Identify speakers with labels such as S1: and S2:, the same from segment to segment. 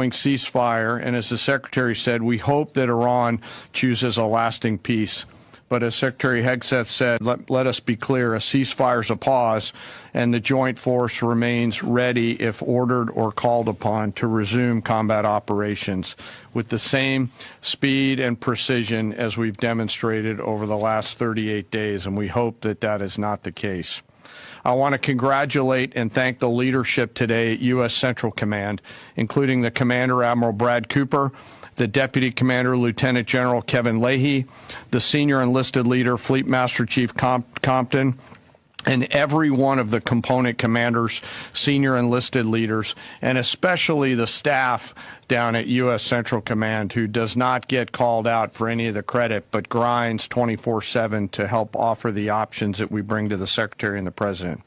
S1: ongoing ceasefire, and as the Secretary said, we hope that Iran chooses a lasting peace. But as Secretary Hegseth said, let us be clear, a ceasefire is a pause, and the joint force remains ready, if ordered or called upon, to resume combat operations with the same speed and precision as we've demonstrated over the last 38 days, and we hope that that is not the case. I want to congratulate and thank the leadership today at U.S. Central Command, including the Commander, Admiral Brad Cooper, the Deputy Commander, Lieutenant General Kevin Leahy, the Senior Enlisted Leader, Fleet Master Chief Compton, and every one of the component commanders, senior enlisted leaders, and especially the staff down at U.S. Central Command, who does not get called out for any of the credit, but grinds 24/7 to help offer the options that we bring to the Secretary and the President.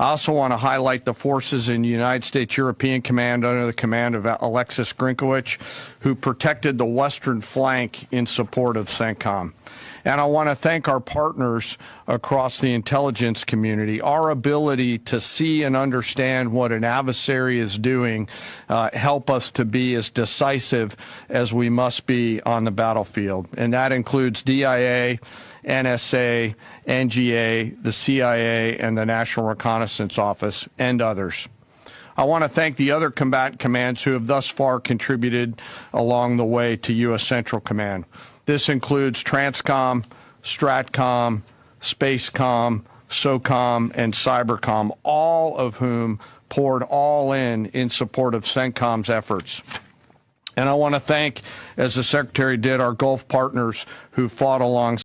S1: I also want to highlight the forces in the United States European Command under the command of Alexis Grinkowicz, who protected the western flank in support of CENTCOM. And I want to thank our partners across the intelligence community. Our ability to see and understand what an adversary is doing help us to be as decisive as we must be on the battlefield. And that includes DIA, NSA, NGA, the CIA, and the National Reconnaissance Office, and others. I want to thank the other combatant commands who have thus far contributed along the way to U.S. Central Command. This includes Transcom, Stratcom, Spacecom, SOCOM, and Cybercom, all of whom poured all in support of CENTCOM's efforts. And I want to thank, as the Secretary did, our Gulf partners who fought alongside